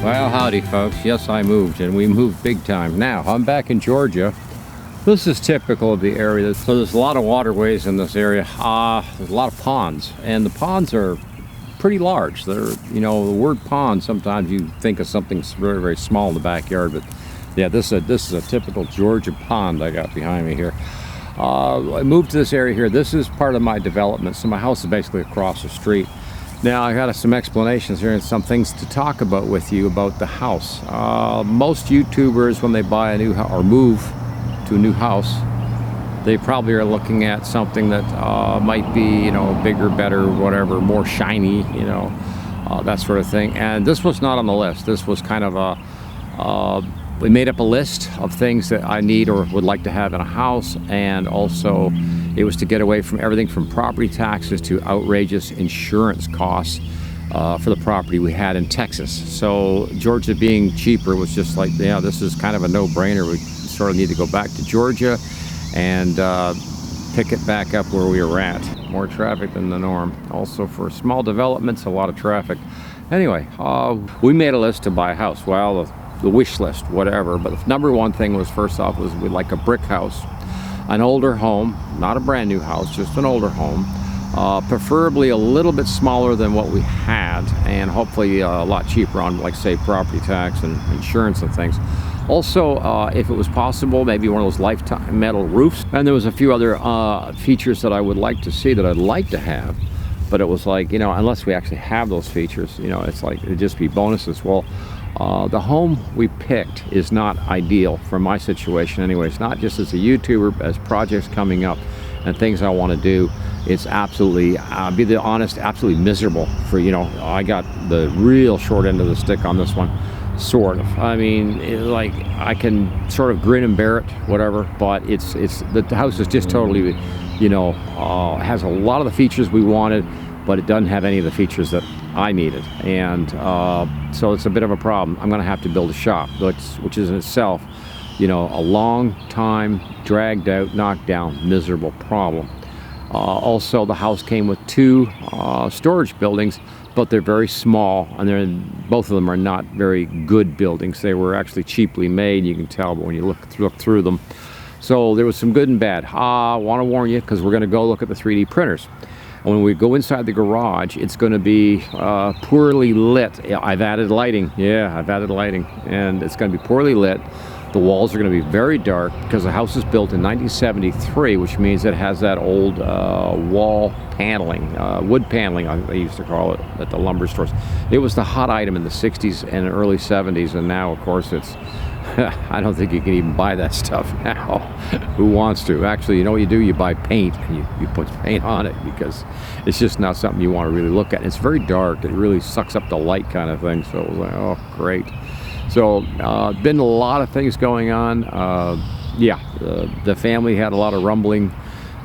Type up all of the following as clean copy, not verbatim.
Well, howdy folks. Yes, I moved, and we moved big time. Now, I'm back in Georgia. This is typical of the area. So there's a lot of waterways in this area. There's a lot of ponds, and the ponds are pretty large. They're, you know, the word pond, sometimes you think of something very, very small in the backyard, but yeah, this is a typical Georgia pond I got behind me here. I moved to this area here. This is part of my development, so my house is basically across the street. Now I got some explanations here and some things to talk about with you about the house. Most YouTubers, when they buy a new house or move to a new house, they probably are looking at something that might be, you know, bigger, better, whatever, more shiny, you know, that sort of thing. And this was not on the list. This was kind of we made up a list of things that I need or would like to have in a house, and also it was to get away from everything from property taxes to outrageous insurance costs for the property we had in Texas. So Georgia being cheaper was just like, yeah, this is kind of a no-brainer. We sort of need to go back to Georgia and pick it back up where we were at. More traffic than the norm. Also for small developments, a lot of traffic. Anyway, we made a list to buy a house. Well, the wish list, whatever, but the number one thing was, first off, was we'd like a brick house, an older home, not a brand new house, just an older home, preferably a little bit smaller than what we had, and hopefully a lot cheaper on, like, say, property tax and insurance and things. Also, if it was possible, maybe one of those lifetime metal roofs. And there was a few other features that I would like to see, that I'd like to have, but it was like, you know, unless we actually have those features, you know, it's like, it'd just be bonuses. Well, the home we picked is not ideal for my situation anyway. It's not just as a YouTuber, as projects coming up and things I want to do. It's absolutely, be the honest, absolutely miserable for, you know, I got the real short end of the stick on this one, sort of. I mean, like, I can sort of grin and bear it, whatever, but the house is just totally, you know, has a lot of the features we wanted, but it doesn't have any of the features that I needed, and so it's a bit of a problem. I'm going to have to build a shop, which is in itself, you know, a long time, dragged out, knocked down, miserable problem. Also, the house came with two storage buildings, but they're very small, and both of them are not very good buildings. They were actually cheaply made, you can tell, but when you look through them. So there was some good and bad. I want to warn you, because we're going to go look at the 3D printers. When we go inside the garage, it's going to be poorly lit. I've added lighting. Yeah, I've added lighting. And it's going to be poorly lit. The walls are going to be very dark because the house was built in 1973, which means it has that old wall paneling, wood paneling, they used to call it at the lumber stores. It was the hot item in the 60s and early 70s, and now, of course, it's I don't think you can even buy that stuff now. Who wants to? Actually, you know what you do? You buy paint, and you put paint on it, because it's just not something you want to really look at. It's very dark. It really sucks up the light, kind of thing. So it was like, oh, great. So been a lot of things going on. Yeah, the family had a lot of rumbling.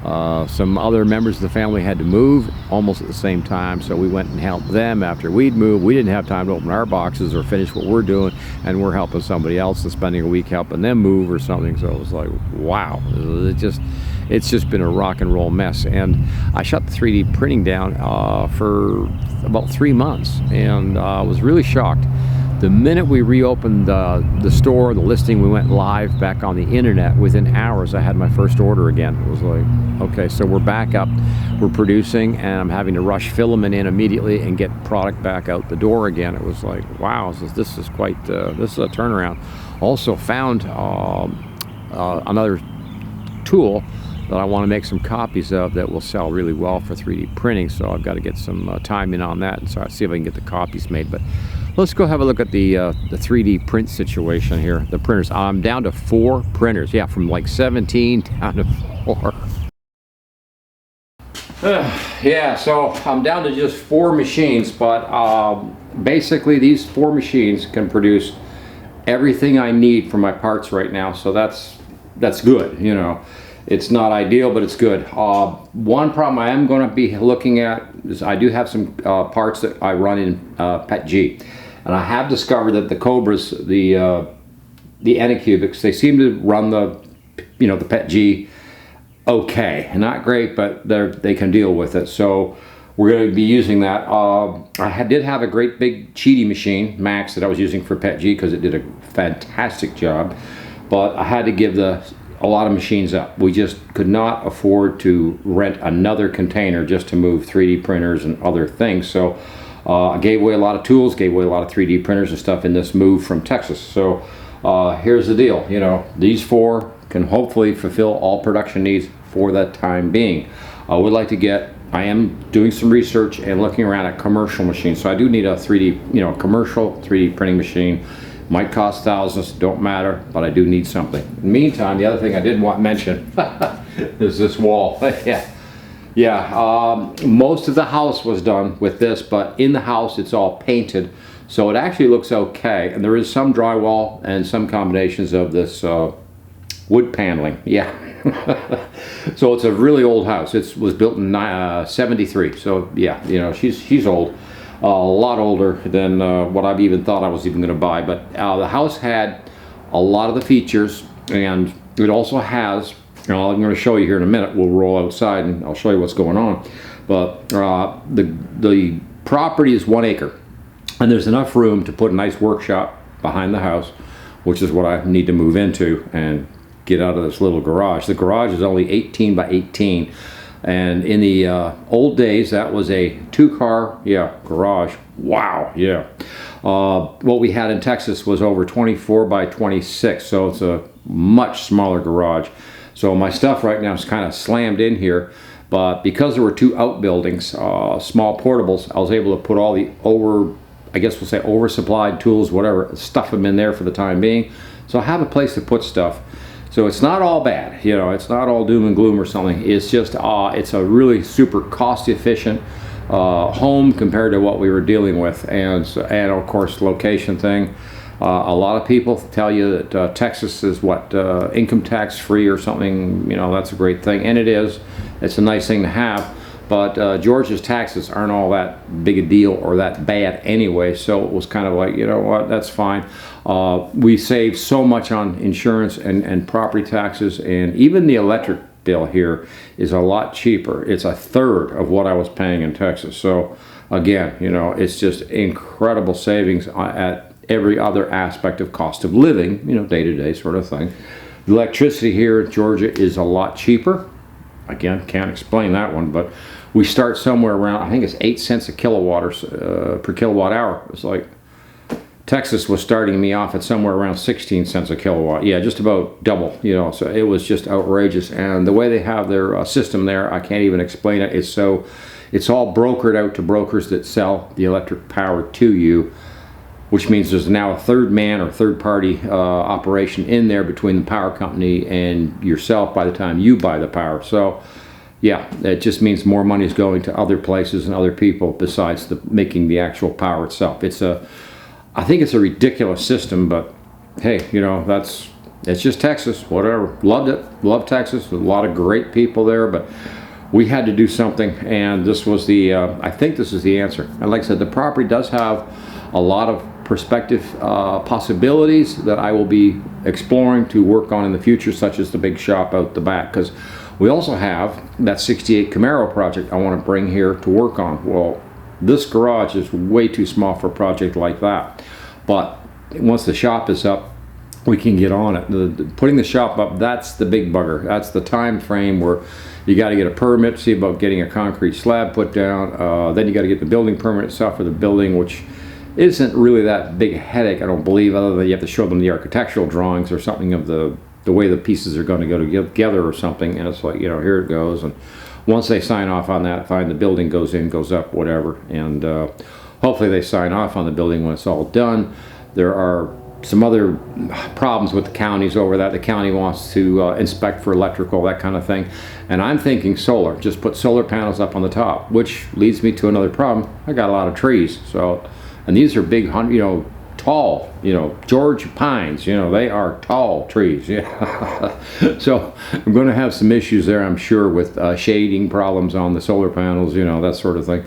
Some other members of the family had to move almost at the same time, so we went and helped them after we'd moved. We didn't have time to open our boxes or finish what we're doing, and we're helping somebody else and spending a week helping them move or something. So it was like, wow, it's just been a rock and roll mess. And I shut the 3D printing down for about 3 months, and was really shocked. The minute we reopened the store, the listing, we went live back on the internet. Within hours, I had my first order again. It was like, okay, so we're back up, we're producing, and I'm having to rush filament in immediately and get product back out the door again. It was like, wow, this is quite, this is a turnaround. Also found another tool that I want to make some copies of that will sell really well for 3D printing. So I've got to get some time in on that, and so I'll see if I can get the copies made. But let's go have a look at the 3D print situation here. The printers. I'm down to 4 printers. Yeah, from like 17 down to 4. Yeah, so I'm down to just 4 machines, but basically these 4 machines can produce everything I need for my parts right now. So that's good, you know. It's not ideal, but it's good. One problem I am going to be looking at is I do have some parts that I run in PETG, and I have discovered that the Cobras, the Anycubics, they seem to run the PETG okay, not great, but they can deal with it. So we're going to be using that. I did have a great big Cheedy machine, Max, that I was using for PETG because it did a fantastic job, but I had to give a lot of machines up. We just could not afford to rent another container just to move 3D printers and other things. So I gave away a lot of tools, gave away a lot of 3D printers and stuff in this move from Texas. So here's the deal, you know, these 4 can hopefully fulfill all production needs for that time being. I would like to I am doing some research and looking around at commercial machines. So I do need a 3D, commercial 3D printing machine. Might cost thousands, don't matter, but I do need something. In the meantime, the other thing I did want to mention is this wall. Yeah, most of the house was done with this, but in the house it's all painted, so it actually looks okay. And there is some drywall and some combinations of this wood paneling. Yeah. So it's a really old house. It was built in 73. So yeah, you know, she's old. A lot older than what I've even thought I was even going to buy. But the house had a lot of the features, and it also has, I'm going to show you here in a minute. We'll roll outside and I'll show you what's going on. But the property is 1 acre, and there's enough room to put a nice workshop behind the house, which is what I need to move into and get out of this little garage. The garage is only 18 by 18. And in the old days, that was a 2-car, garage. Wow, yeah. What we had in Texas was over 24 by 26, so it's a much smaller garage. So my stuff right now is kind of slammed in here, but because there were 2 outbuildings, small portables, I was able to put all the oversupplied tools, whatever, stuff them in there for the time being. So I have a place to put stuff. So it's not all bad, you know, it's not all doom and gloom or something. It's just, it's a really super cost efficient home compared to what we were dealing with. And of course, location thing. A lot of people tell you that Texas is income tax free or something, you know, that's a great thing. And it is, it's a nice thing to have. But Georgia's taxes aren't all that big a deal or that bad anyway, so it was kind of like, you know what, that's fine. We saved so much on insurance and property taxes, and even the electric bill here is a lot cheaper. It's 1/3 of what I was paying in Texas. So again, you know, it's just incredible savings at every other aspect of cost of living, you know, day-to-day sort of thing. The electricity here in Georgia is a lot cheaper. Again, can't explain that one, but we start somewhere around, I think it's 8 cents a kilowatt or per kilowatt hour. It's like Texas was starting me off at somewhere around 16 cents a kilowatt. Yeah, just about double, you know, so it was just outrageous. And the way they have their system there, I can't even explain it. It's all brokered out to brokers that sell the electric power to you, which means there's now a third man or third party operation in there between the power company and yourself by the time you buy the power. So yeah, it just means more money is going to other places and other people besides making the actual power itself. I think it's a ridiculous system, but hey, you know, it's just Texas, whatever. Loved it, loved Texas. There's a lot of great people there, but we had to do something, and this was I think this is the answer. And like I said, the property does have a lot of prospective possibilities that I will be exploring to work on in the future, such as the big shop out the back, because we also have that 68 Camaro project I want to bring here to work on. Well, this garage is way too small for a project like that, but once the shop is up, we can get on it. Putting the shop up, that's the big bugger. That's the time frame where you got to get a permit, see about getting a concrete slab put down, then you got to get the building permit itself for the building, which isn't really that big a headache, I don't believe, other than you have to show them the architectural drawings or something of the the way the pieces are going to go together or something, and it's like, you know, here it goes. And once they sign off on that, fine, the building goes in, goes up, whatever, and hopefully they sign off on the building when it's all done. There are some other problems with the counties over that. The county wants to inspect for electrical, that kind of thing. And I'm thinking solar, just put solar panels up on the top, which leads me to another problem. I got a lot of trees, so, and these are big, you know, tall, you know, Georgia pines, you know, they are tall trees. Yeah. So I'm going to have some issues there, I'm sure, with shading problems on the solar panels, you know, that sort of thing.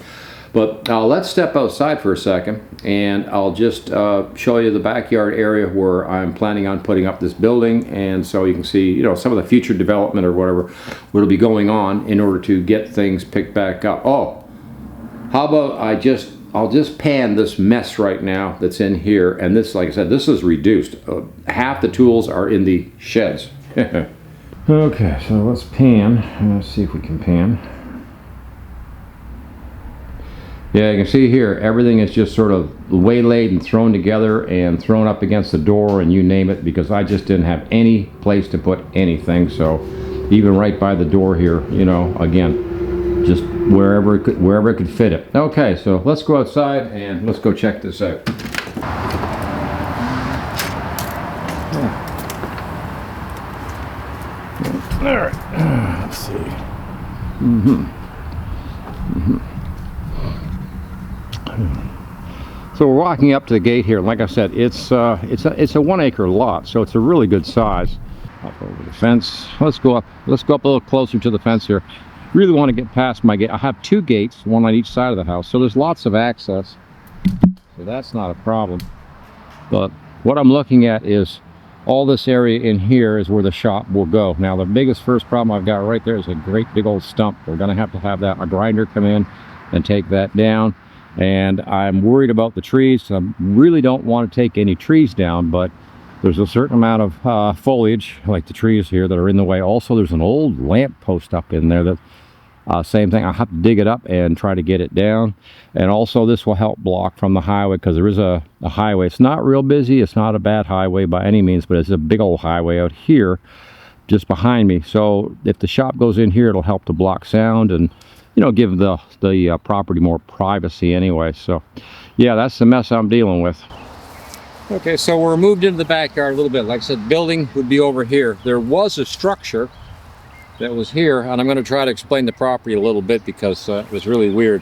But let's step outside for a second, and I'll just show you the backyard area where I'm planning on putting up this building, and so you can see, you know, some of the future development or whatever will be going on in order to get things picked back up. Oh, how about I'll just pan this mess right now that's in here, and this, like I said, this is reduced. Half the tools are in the sheds. Okay, so let's pan. Let's see if we can pan. Yeah, you can see here, everything is just sort of waylaid and thrown together and thrown up against the door and you name it, because I just didn't have any place to put anything. So even right by the door here, you know, again, just wherever it could fit it. Okay, so let's go outside and let's go check this out. All right, let's see. So we're walking up to the gate here. Like I said, it's a 1 acre lot, so it's a really good size. Up over the fence. Let's go up a little closer to the fence here. Really want to get past my gate. I have 2 gates, one on each side of the house, so there's lots of access. So that's not a problem. But what I'm looking at is all this area in here is where the shop will go. Now the first problem I've got right there is a great big old stump. We're going to have that a grinder come in and take that down. And I'm worried about the trees, so I really don't want to take any trees down, but there's a certain amount of foliage, like the trees here, that are in the way. Also, there's an old lamp post up in there that, same thing, I'll have to dig it up and try to get it down. And also this will help block from the highway, because there is a highway. It's not real busy, it's not a bad highway by any means, but it's a big old highway out here just behind me. So if the shop goes in here, it'll help to block sound and, you know, give the property more privacy anyway. So yeah, that's the mess I'm dealing with. Okay, so we're moved into the backyard a little bit. Like I said, building would be over here. There was a structure that was here, and I'm going to try to explain the property a little bit, because it was really weird.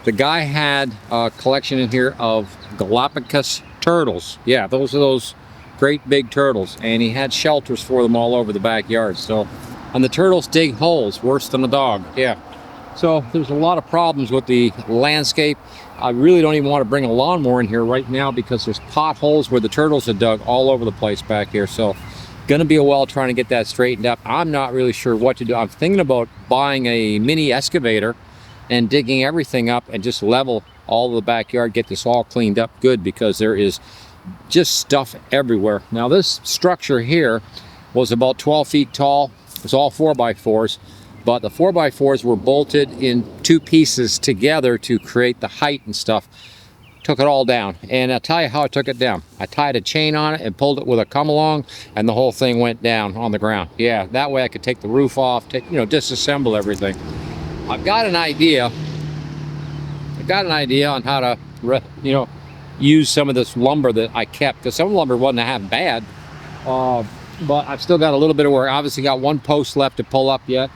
The guy had a collection in here of Galapagos turtles. Yeah, those are those great big turtles, and he had shelters for them all over the backyard. So, and the turtles dig holes worse than a dog. Yeah. So there's a lot of problems with the landscape. I really don't even want to bring a lawnmower in here right now, because there's potholes where the turtles have dug all over the place back here. So gonna be a while trying to get that straightened up. I'm not really sure what to do. I'm thinking about buying a mini excavator and digging everything up and just level all of the backyard, get this all cleaned up good, because there is just stuff everywhere. Now this structure here was about 12 feet tall. It's all 4x4s. But the 4x4s were bolted in 2 pieces together to create the height and stuff. Took it all down. And I'll tell you how I took it down. I tied a chain on it and pulled it with a come along, and the whole thing went down on the ground. Yeah, that way I could take the roof off, disassemble everything. I've got an idea. On how to, use some of this lumber that I kept, because some lumber wasn't half bad. But I've still got a little bit of work. Obviously got 1 post left to pull up yet.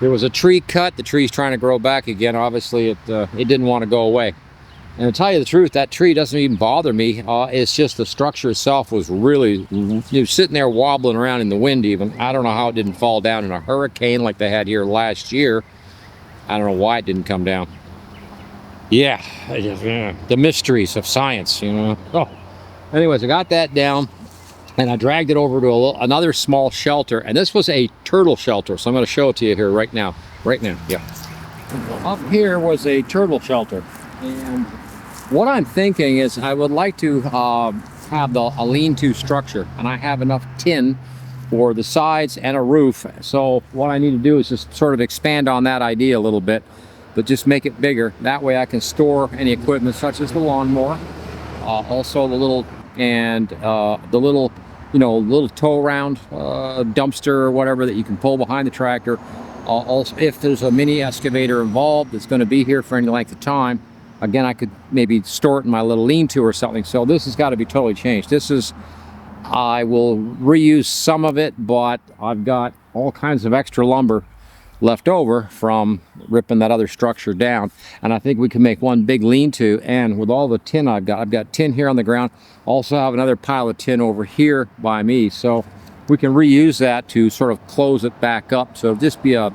There was a tree cut. The tree's trying to grow back again. Obviously, it didn't want to go away. And to tell you the truth, that tree doesn't even bother me. It's just the structure itself was really, sitting there wobbling around in the wind even. I don't know how it didn't fall down in a hurricane like they had here last year. I don't know why it didn't come down. Yeah, the mysteries of science, Oh, anyways, I got that down. And I dragged it over to another small shelter, and this was a turtle shelter, so I'm going to show it to you here right now, yeah. Up here was a turtle shelter, and what I'm thinking is I would like to have a lean-to structure, and I have enough tin for the sides and a roof. So what I need to do is just sort of expand on that idea a little bit, but just make it bigger. That way I can store any equipment such as the lawnmower, also the little little tow around dumpster or whatever that you can pull behind the tractor. Also, if there's a mini excavator involved that's going to be here for any length of time, again, I could maybe store it in my little lean-to or something. So this has got to be totally changed. I will reuse some of it, but I've got all kinds of extra lumber left over from ripping that other structure down, and I think we can make one big lean-to. And with all the tin I've got tin here on the ground, also have another pile of tin over here by me, so we can reuse that to sort of close it back up. So just be a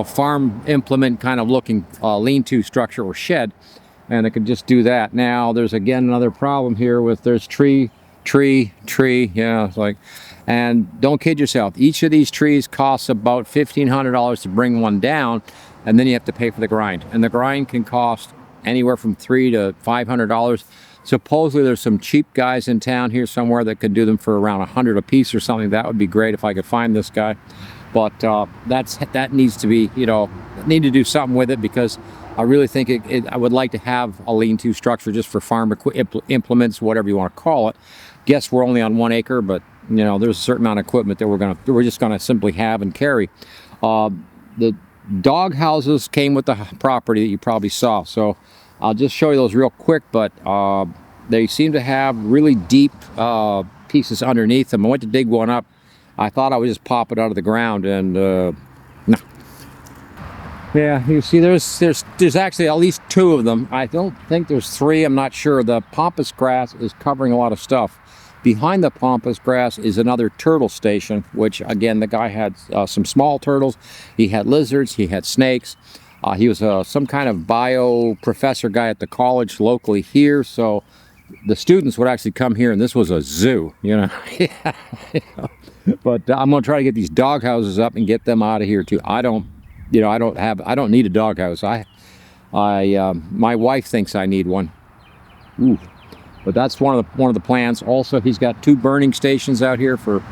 farm implement kind of looking lean-to structure or shed, and it could just do that. Now there's again another problem here with there's tree, yeah, it's like, and don't kid yourself, each of these trees costs about $1,500 to bring one down, and then you have to pay for the grind, and the grind can cost anywhere from $300 to $500. Supposedly there's some cheap guys in town here somewhere that could do them for around $100 a piece or something. That would be great if I could find this guy, but that needs to be, need to do something with it, because I really think I would like to have a lean-to structure just for farm implements, whatever you want to call it. Guess we're only on 1 acre, but there's a certain amount of equipment that we're just gonna simply have and carry. The dog houses came with the property that you probably saw, so I'll just show you those real quick. But they seem to have really deep pieces underneath them. I went to dig one up. I thought I would just pop it out of the ground, and no. Yeah, you see, there's actually at least 2 of them. I don't think there's 3. I'm not sure. The pampas grass is covering a lot of stuff. Behind the pampas grass is another turtle station, which again, the guy had some small turtles. He had lizards. He had snakes. He was some kind of bio professor guy at the college locally here. So the students would actually come here, and this was a zoo, Yeah. But I'm gonna try to get these dog houses up and get them out of here too. I don't need a dog house. My wife thinks I need one. Ooh. But that's one of the plans. Also, he's got 2 burning stations out here for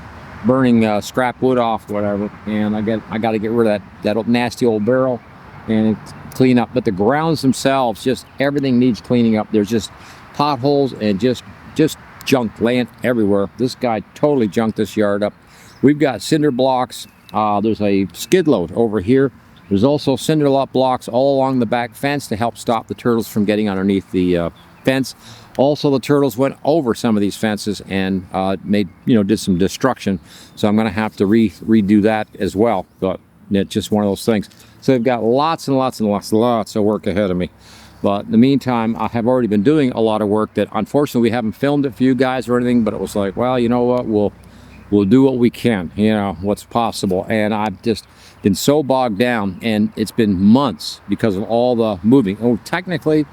burning scrap wood off, whatever. And I got to get rid of that nasty old barrel and clean up. But the grounds themselves, just everything needs cleaning up. There's just potholes and just junk laying everywhere. This guy totally junked this yard up. We've got cinder blocks. There's a skid load over here. There's also cinder lot blocks all along the back fence to help stop the turtles from getting underneath the fence. Also, the turtles went over some of these fences and did some destruction. So I'm going to have to redo that as well. But it's just one of those things. So they've got lots and lots of work ahead of me. But in the meantime, I have already been doing a lot of work that unfortunately we haven't filmed it for you guys or anything. But it was like, well, you know what? We'll do what we can. What's possible. And I've just been so bogged down, and it's been months because of all the moving. Oh, technically,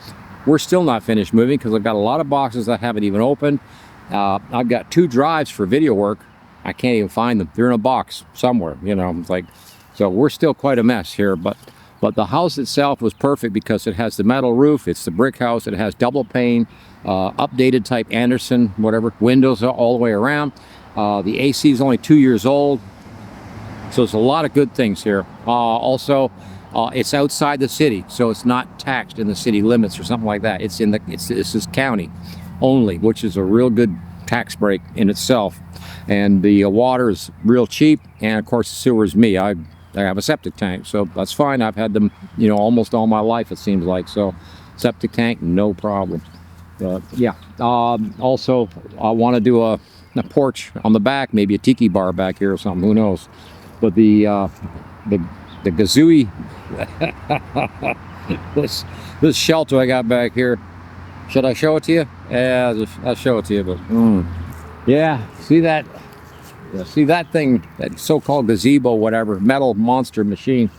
we're still not finished moving because I've got a lot of boxes that haven't even opened. I've got 2 drives for video work. I can't even find them. They're in a box somewhere, It's like, so we're still quite a mess here. But the house itself was perfect because it has the metal roof. It's the brick house. It has double pane, updated type Anderson, whatever, windows all the way around. The AC is only 2 years old. So there's a lot of good things here. Also, it's outside the city, so it's not taxed in the city limits or something like that. This is county only, which is a real good tax break in itself. And the water is real cheap, and of course the sewer is me. I have a septic tank, so that's fine. I've had them, almost all my life, it seems like. So septic tank, no problem. Yeah. Also, I want to do a porch on the back, maybe a tiki bar back here or something. Who knows? But the Gazooey, this shelter I got back here. Should I show it to you? Yeah, I'll show it to you. But yeah, see that? Yeah, see that thing? That so-called gazebo, whatever, metal monster machine.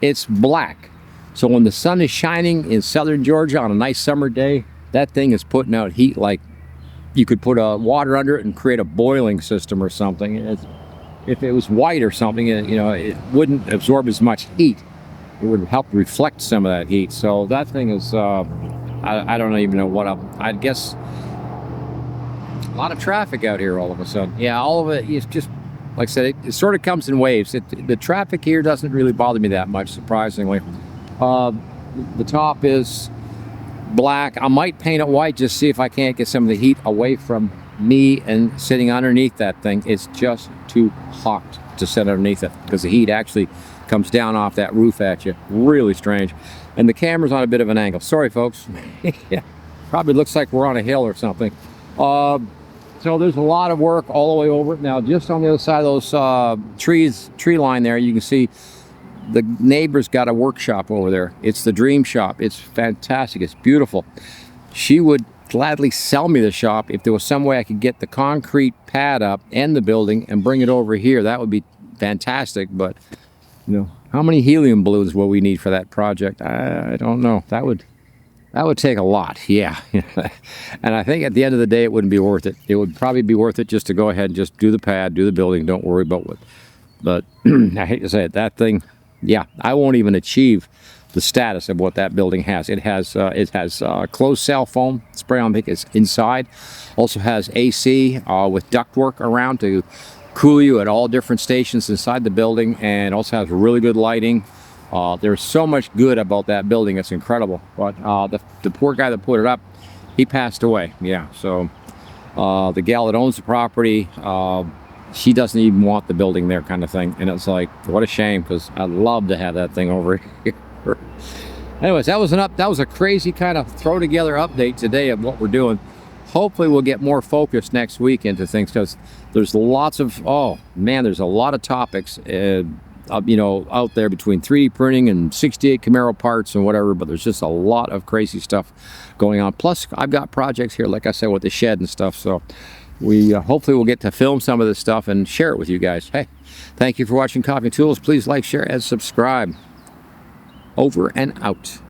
It's black. So when the sun is shining in southern Georgia on a nice summer day, that thing is putting out heat like you could put water under it and create a boiling system or something. If it was white or something, it wouldn't absorb as much heat. It would help reflect some of that heat. So that thing is, I don't even know what I guess a lot of traffic out here all of a sudden. Yeah, all of it is just, like I said, it sort of comes in waves. The traffic here doesn't really bother me that much, surprisingly. The top is black. I might paint it white, just see if I can't get some of the heat away from me and sitting underneath that thing, it's just too hot to sit underneath it because the heat actually comes down off that roof at you. Really strange. And the camera's on a bit of an angle. Sorry, folks. Yeah, probably looks like we're on a hill or something. So there's a lot of work all the way over. Now, just on the other side of those tree line there, you can see the neighbor's got a workshop over there. It's the Dream Shop. It's fantastic. It's beautiful. She would gladly sell me the shop if there was some way I could get the concrete pad up and the building and bring it over here. That would be fantastic. But, you know, how many helium balloons will we need for that project? I don't know. That would take a lot, yeah. And I think at the end of the day, it wouldn't be worth it. It would probably be worth it just to go ahead and just do the pad, do the building, don't worry about what. But I hate to say it, that thing, yeah, I won't even achieve the status of what that building has. It has closed cell foam spray on it's inside. Also has AC with ductwork around to cool you at all different stations inside the building, and also has really good lighting. There's so much good about that building, it's incredible. But the poor guy that put it up, he passed away. Yeah, so the gal that owns the property, she doesn't even want the building there, kind of thing. And it's like, what a shame, because I'd love to have that thing over here. Anyways, that was a crazy kind of throw together update today of what we're doing. Hopefully we'll get more focused next week into things, because there's lots of, oh man, there's a lot of topics you know, out there between 3D printing and 68 Camaro parts and whatever, but there's just a lot of crazy stuff going on. Plus, I've got projects here, like I said, with the shed and stuff, so we hopefully will get to film some of this stuff and share it with you guys. Hey, thank you for watching Coffee Tools. Please like, share, and subscribe. Over and out.